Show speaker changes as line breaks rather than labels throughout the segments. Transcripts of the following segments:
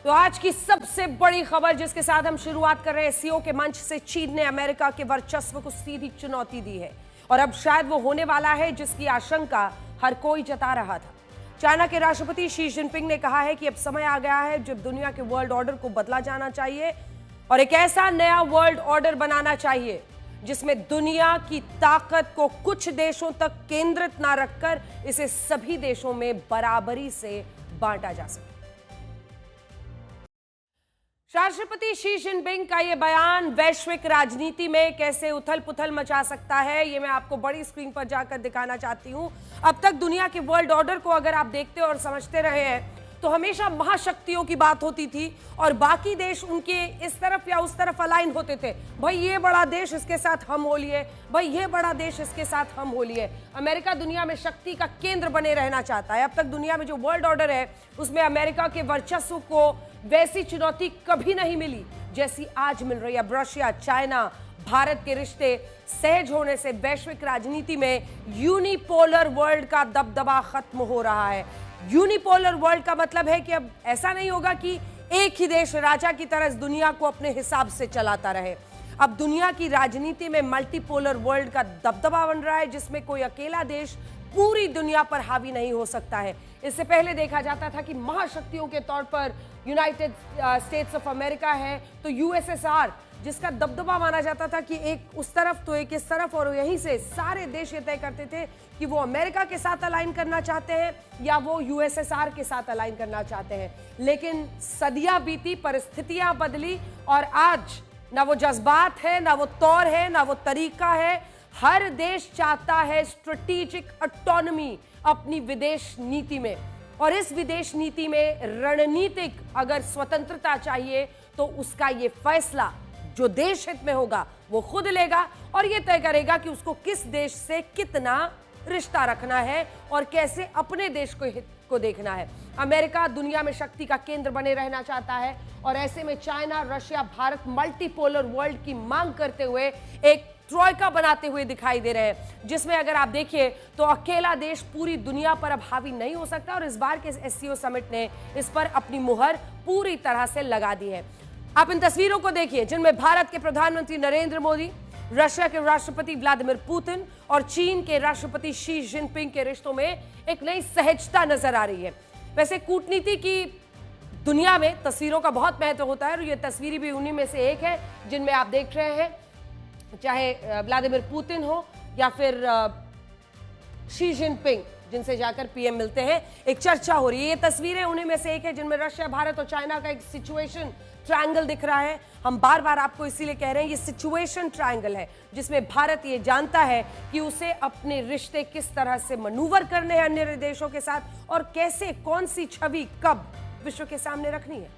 तो आज की सबसे बड़ी खबर जिसके साथ हम शुरुआत कर रहे हैं, सीओ के मंच से चीन ने अमेरिका के वर्चस्व को सीधी चुनौती दी है और अब शायद वो होने वाला है जिसकी आशंका हर कोई जता रहा था। चाइना के राष्ट्रपति शी जिनपिंग ने कहा है कि अब समय आ गया है जब दुनिया के वर्ल्ड ऑर्डर को बदला जाना चाहिए और एक ऐसा नया वर्ल्ड ऑर्डर बनाना चाहिए जिसमें दुनिया की ताकत को कुछ देशों तक केंद्रित ना रखकर इसे सभी देशों में बराबरी से बांटा जा सके। राष्ट्रपति शी जिनपिंग का यह बयान वैश्विक राजनीति में कैसे उथल पुथल मचा सकता है, यह मैं आपको बड़ी स्क्रीन पर जाकर दिखाना चाहती हूं। अब तक दुनिया के वर्ल्ड ऑर्डर को अगर आप देखते और समझते रहे हैं तो हमेशा महाशक्तियों की बात होती थी और बाकी देश उनके इस तरफ या उस तरफ अलाइन होते थे। भाई ये बड़ा देश इसके साथ हम हो लिए, भाई ये बड़ा देश इसके साथ हम हो लिए। अमेरिका दुनिया में शक्ति का केंद्र बने रहना चाहता है। अब तक दुनिया में जो वर्ल्ड ऑर्डर है उसमें अमेरिका के वर्चस्व को वैसी चुनौती कभी नहीं मिली जैसी आज मिल रही है। अब रशिया, चाइना, भारत के रिश्ते सहज होने से वैश्विक राजनीति में यूनिपोलर वर्ल्ड का दबदबा खत्म हो रहा है। यूनिपोलर वर्ल्ड का मतलब है कि अब ऐसा नहीं होगा कि एक ही देश राजा की तरह इस दुनिया को अपने हिसाब से चलाता रहे। अब दुनिया की राजनीति में मल्टीपोलर वर्ल्ड का दबदबा बन रहा है जिसमें कोई अकेला देश पूरी दुनिया पर हावी नहीं हो सकता है। इससे पहले देखा जाता था कि महाशक्तियों के तौर पर यूनाइटेड स्टेट्स ऑफ अमेरिका है तो यूएसएसआर, जिसका दबदबा माना जाता था कि एक उस तरफ तो एक इस तरफ, और यहीं से सारे देश ये तय करते थे कि वो अमेरिका के साथ अलाइन करना चाहते हैं या वो यूएसएसआर के साथ अलाइन करना चाहते हैं। लेकिन सदियां बीती, परिस्थितियां बदली और आज ना वो जज्बात है, ना वो तौर है, ना वो तरीका है। हर देश चाहता है स्ट्रेटेजिक ऑटोनॉमी अपनी विदेश नीति में, और इस विदेश नीति में रणनीतिक अगर स्वतंत्रता चाहिए तो उसका ये फैसला जो देश हित में होगा वो खुद लेगा और ये तय करेगा कि उसको किस देश से कितना रिश्ता रखना है और कैसे अपने देश को हित को देखना है। अमेरिका दुनिया में शक्ति का केंद्र बने रहना चाहता है और ऐसे में China, Russia, Bharat multipolar world की मांग करते हुए एक ट्रॉयका बनाते हुए दिखाई दे रहे हैं, जिसमें अगर आप देखिए तो अकेला देश पूरी दुनिया पर अब हावी नहीं हो सकता और इस बार के एससीओ समिट ने इस पर अपनी मुहर पूरी तरह से लगा दी है। आप इन तस्वीरों को देखिए जिनमें भारत के प्रधानमंत्री नरेंद्र मोदी, रशिया के राष्ट्रपति व्लादिमीर पुतिन और चीन के राष्ट्रपति शी जिनपिंग के रिश्तों में एक नई सहजता नजर आ रही है। वैसे कूटनीति की दुनिया में तस्वीरों का बहुत महत्व होता है और ये तस्वीरें भी उन्हीं में से एक है जिनमें आप देख रहे हैं, चाहे व्लादिमीर पुतिन हो या फिर शी जिनपिंग जिनसे जाकर पीएम मिलते हैं, एक चर्चा हो रही है। ये तस्वीरें उन्हीं में से एक है जिनमें रशिया, भारत और चाइना का एक सिचुएशन ट्रायंगल दिख रहा है। हम बार बार आपको इसीलिए कह रहे हैं ये सिचुएशन ट्रायंगल है जिसमें भारत ये जानता है कि उसे अपने रिश्ते किस तरह से मनूवर करने हैं अन्य देशों के साथ और कैसे, कौन सी छवि कब विश्व के सामने रखनी है।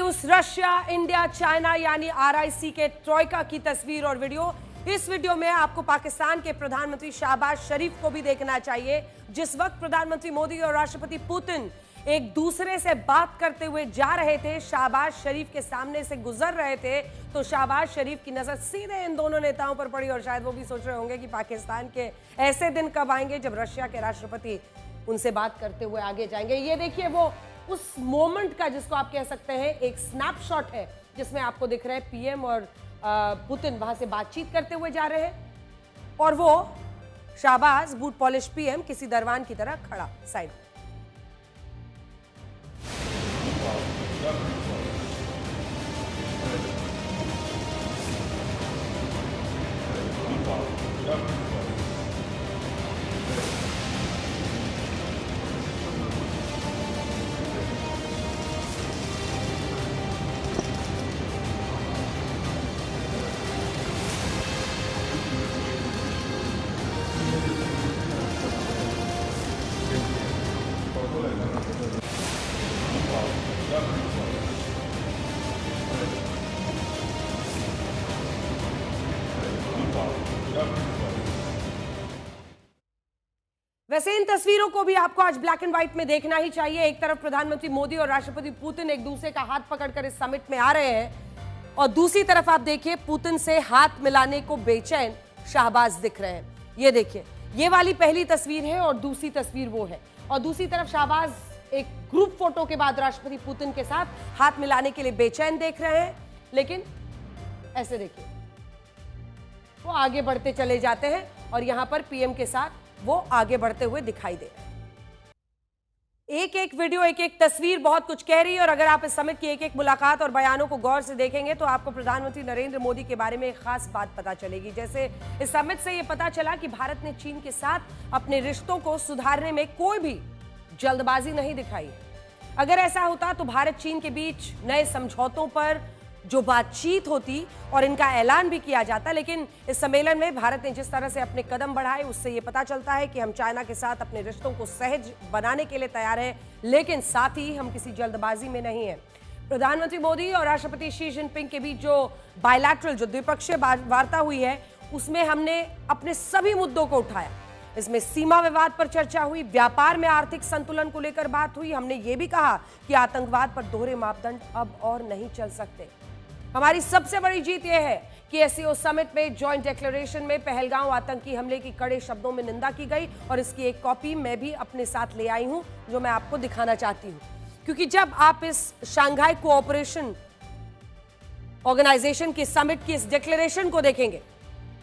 उस रशिया, इंडिया, चाइना यानी आरआईसी के ट्रॉयका की तस्वीर और वीडियो। इस वीडियो में आपको पाकिस्तान के प्रधानमंत्री शहबाज शरीफ को भी देखना चाहिए। जिस वक्त प्रधानमंत्री मोदी और राष्ट्रपति पुतिन एक दूसरे से बात करते हुए जा रहे थे, शहबाज शरीफ के सामने से गुजर रहे थे, तो शहबाज शरीफ की नजर सीधे इन दोनों नेताओं पर पड़ी और शायद वो भी सोच रहे होंगे कि पाकिस्तान के ऐसे दिन कब आएंगे जब रशिया के राष्ट्रपति उनसे बात करते हुए आगे जाएंगे। ये देखिए वो उस मोमेंट का जिसको आप कह सकते हैं एक स्नैपशॉट है जिसमें आपको दिख रहे हैं पीएम और पुतिन वहां से बातचीत करते हुए जा रहे हैं और वो शाहबाज बूट पॉलिश पीएम किसी दरबान की तरह खड़ा साइड। वैसे इन तस्वीरों को भी आपको आज ब्लैक एंड व्हाइट में देखना ही चाहिए। एक तरफ प्रधानमंत्री मोदी और राष्ट्रपति पुतिन एक दूसरे का हाथ पकड़कर इस समिट में आ रहे हैं और दूसरी तरफ आप देखिए पुतिन से हाथ मिलाने को बेचैन शाहबाज दिख रहे हैं। ये देखिए, ये वाली पहली तस्वीर है और दूसरी तस्वीर वो है, और दूसरी तरफ शाहबाज एक ग्रुप फोटो के बाद राष्ट्रपति पुतिन के साथ हाथ मिलाने के लिए बेचैन देख रहे हैं। लेकिन ऐसे देखिए, वो आगे बढ़ते चले जाते हैं और यहां पर पीएम के साथ वो आगे बढ़ते हुए दिखाई दे रहे हैं। एक एक वीडियो, एक एक तस्वीर बहुत कुछ कह रही है और अगर आप इस समिट की एक एक मुलाकात और बयानों को गौर से देखेंगे तो आपको प्रधानमंत्री नरेंद्र मोदी के बारे में एक खास बात पता चलेगी। जैसे इस समिट से ये पता चला कि भारत ने चीन के साथ अपने रिश्तों को सुधारने में कोई भी जल्दबाजी नहीं दिखाई है। अगर ऐसा होता तो भारत चीन के बीच नए समझौतों पर जो बातचीत होती और इनका ऐलान भी किया जाता, लेकिन इस सम्मेलन में भारत ने जिस तरह से अपने कदम बढ़ाए उससे ये पता चलता है कि हम चाइना के साथ अपने रिश्तों को सहज बनाने के लिए तैयार हैं, लेकिन साथ ही हम किसी जल्दबाजी में नहीं हैं। प्रधानमंत्री मोदी और राष्ट्रपति शी जिनपिंग के बीच जो बायलैटरल, जो द्विपक्षीय वार्ता हुई है, उसमें हमने अपने सभी मुद्दों को उठाया। इसमें सीमा विवाद पर चर्चा हुई, व्यापार में आर्थिक संतुलन को लेकर बात हुई। हमने ये भी कहा कि आतंकवाद पर दोहरे मापदंड अब और नहीं चल सकते। हमारी सबसे बड़ी जीत यह है कि एससीओ समिट में जॉइंट डिक्लेरेशन में पहलगांव आतंकी हमले की कड़े शब्दों में निंदा की गई और इसकी एक कॉपी मैं भी अपने साथ ले आई हूं, जो मैं आपको दिखाना चाहती हूं। क्योंकि जब आप इस शंघाई कोऑपरेशन ऑर्गेनाइजेशन की समिट की इस डिक्लेरेशन को देखेंगे,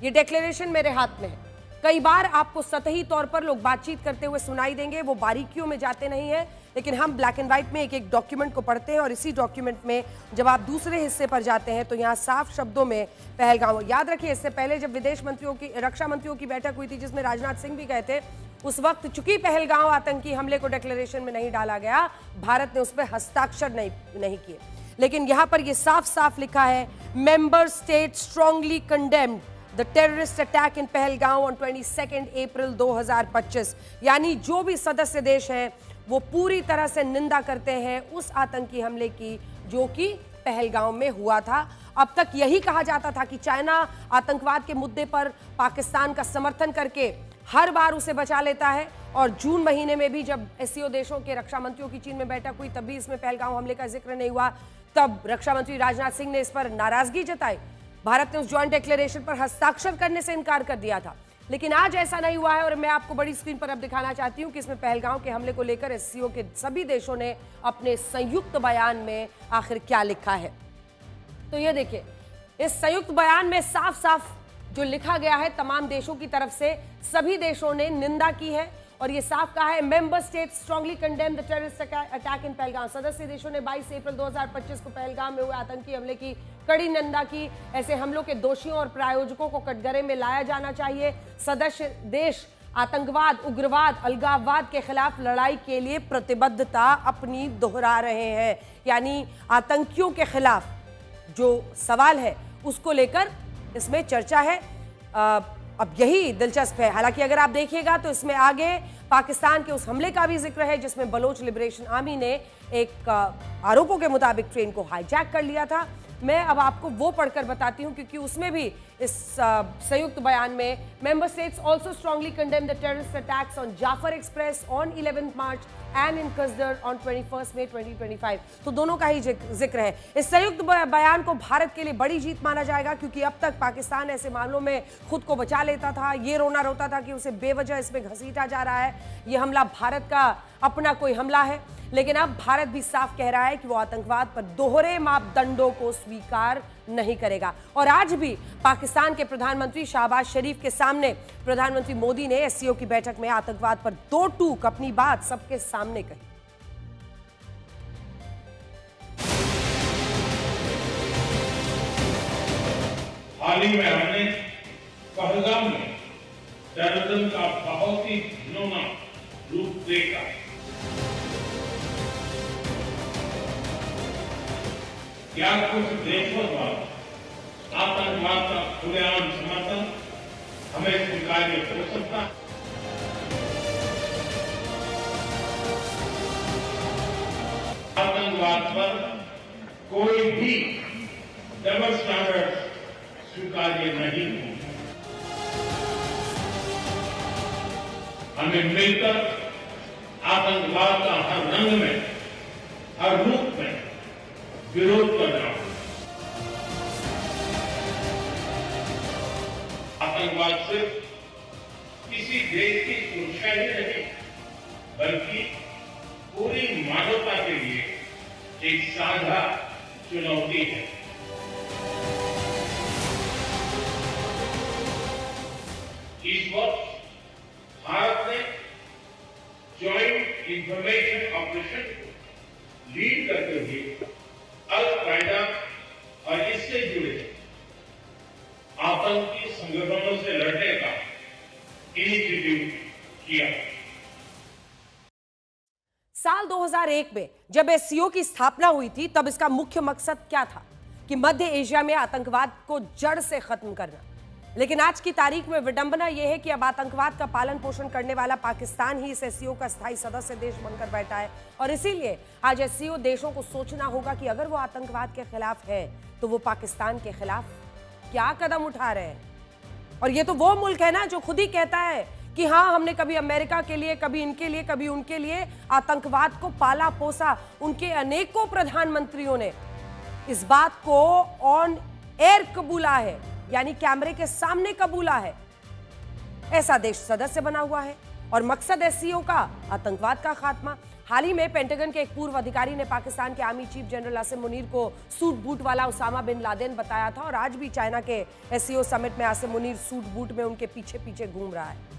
ये डिक्लेरेशन मेरे हाथ में है। कई बार आपको सतही तौर पर लोग बातचीत करते हुए सुनाई देंगे, वो बारीकियों में जाते नहीं हैं, लेकिन हम ब्लैक एंड व्हाइट में एक एक डॉक्यूमेंट को पढ़ते हैं और इसी डॉक्यूमेंट में जब आप दूसरे हिस्से पर जाते हैं तो यहाँ साफ शब्दों में पहलगाम। याद रखिए, इससे पहले जब विदेश मंत्रियों की, रक्षा मंत्रियों की बैठक हुई थी जिसमें राजनाथ सिंह भी गए थे, उस वक्त चूंकि पहलगाम आतंकी हमले को डिक्लेरेशन में नहीं डाला गया, भारत ने उस पर हस्ताक्षर नहीं किए। लेकिन यहाँ पर यह साफ साफ लिखा है, member state strongly condemned the terrorist attack in Pahalgam on 22 अप्रैल 2025। यानी जो भी सदस्य देश हैं वो पूरी तरह से निंदा करते हैं उस आतंकी हमले की जो कि पहलगाम में हुआ था। अब तक यही कहा जाता था कि चाइना आतंकवाद के मुद्दे पर पाकिस्तान का समर्थन करके हर बार उसे बचा लेता है, और जून महीने में भी जब एससीओ देशों के रक्षा मंत्रियों की चीन में बैठक हुई तब भी इसमें पहलगाम हमले का जिक्र नहीं हुआ। तब रक्षा मंत्री राजनाथ सिंह ने इस पर नाराजगी जताई। भारत ने उस जॉइंट डिक्लेरेशन पर हस्ताक्षर करने से इनकार कर दिया था, लेकिन आज ऐसा नहीं हुआ है और मैं आपको बड़ी स्क्रीन पर अब दिखाना चाहती हूं कि इसमें पहलगाम के हमले को लेकर एससीओ के सभी देशों ने अपने संयुक्त बयान में आखिर क्या लिखा है। तो ये देखिए, इस संयुक्त बयान में साफ साफ जो लिखा गया है, तमाम देशों की तरफ से सभी देशों ने निंदा की है और ये साफ कहा है, member state strongly condemn the terrorist attack in Pahalgam. सदस्य देशों ने 22 अप्रैल 2025 को पहलगाम में हुए आतंकी हमले की कड़ी निंदा की। ऐसे हमलों के दोषियों और प्रायोजकों को कटघरे में लाया जाना चाहिए। सदस्य देश आतंकवाद, उग्रवाद, अलगाववाद के खिलाफ लड़ाई के लिए प्रतिबद्धता अपनी दोहरा रहे हैं। यानी आतंकियों के खिलाफ जो सवाल है उसको लेकर इसमें चर्चा है। अब यही दिलचस्प है, हालांकि अगर आप देखिएगा तो इसमें आगे पाकिस्तान के उस हमले का भी जिक्र है जिसमें बलोच लिबरेशन आर्मी ने एक आरोपों के मुताबिक ट्रेन को हाईजैक कर लिया था। मैं अब आपको वो पढ़कर बताती हूं क्योंकि उसमें भी इस संयुक्त बयान में member states also strongly condemn the terrorist attacks on Jaffar express on 11 March and in Khuzdar on 21 May 2025। तो दोनों का ही जिक्र है। इस संयुक्त बयान को भारत के लिए बड़ी जीत माना जाएगा क्योंकि अब तक पाकिस्तान ऐसे मामलों में खुद को बचा लेता था, ये रोना रोता था कि उसे बेवजह इसमें घसीटा जा रहा है, ये हमला भारत का अपना कोई हमला है। लेकिन अब भारत भी साफ कह रहा है कि वो आतंकवाद पर दोहरे मापदंडों को स्वीकार नहीं करेगा। और आज भी पाकिस्तान के प्रधानमंत्री शहबाज शरीफ के सामने प्रधानमंत्री मोदी ने एससीओ की बैठक में आतंकवाद पर दो टूक अपनी बात सबके सामने कही।
हाल ही में हमने पहलगाम में टेररिज्म का बहुत ही घिनौना रूप देखा। क्या कुछ देशों द्वारा आतंकवाद का खुलेआम समर्थन हमें स्वीकार्य हो सकता है? आतंकवाद पर कोई भी डबल स्टैंडर्ड स्वीकार्य नहीं होगा। हमें मिलकर आतंकवाद का हर रंग में, हर रूप में विरोध करना होगा। आतंकवाद सिर्फ किसी देश की सुरक्षा ही नहीं, बल्कि पूरी मानवता के लिए एक साझा चुनौती है। इस वर्ष भारत ने जॉइंट इंफॉर्मेशन ऑपरेशन को लीड करते हुए अल कायदा और इससे जुड़े आतंकी संगठनों से लड़ने का इनिशिएटिव किया।
साल 2001 में जब एससीओ की स्थापना हुई थी, तब इसका मुख्य मकसद क्या था कि मध्य एशिया में आतंकवाद को जड़ से खत्म करना। लेकिन आज की तारीख में विडंबना यह है कि अब आतंकवाद का पालन पोषण करने वाला पाकिस्तान ही इस एससीओ का स्थायी सदस्य देश बनकर बैठा है। और इसीलिए आज एससीओ देशों को सोचना होगा कि अगर वो आतंकवाद के खिलाफ है तो वो पाकिस्तान के खिलाफ क्या कदम उठा रहे हैं। और ये तो वो मुल्क है ना जो खुद ही कहता है कि हाँ, हमने कभी अमेरिका के लिए, कभी इनके लिए, कभी उनके लिए आतंकवाद को पाला पोसा। उनके अनेकों प्रधानमंत्रियों ने इस बात को ऑन एयर कबूला है, यानी कैमरे के सामने कबूला है। ऐसा देश सदस्य बना हुआ है और मकसद एससीओ का आतंकवाद का खात्मा। हाल ही में पेंटागन के एक पूर्व अधिकारी ने पाकिस्तान के army chief general Asim Munir को सूट बूट वाला उसामा बिन लादेन बताया था और आज भी चाइना के एससीओ समिट में आसिम मुनीर सूट बूट में उनके पीछे पीछे घूम रहा है।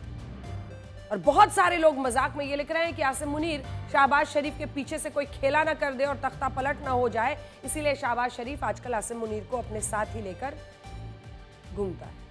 और बहुत सारे लोग मजाक में ये लिख रहे हैं कि आसिम मुनीर शहबाज शरीफ के पीछे से कोई खेला ना कर दे और तख्ता पलट ना हो जाए, इसीलिए शहबाज शरीफ आजकल आसिम मुनीर को अपने साथ ही लेकर घूमता है।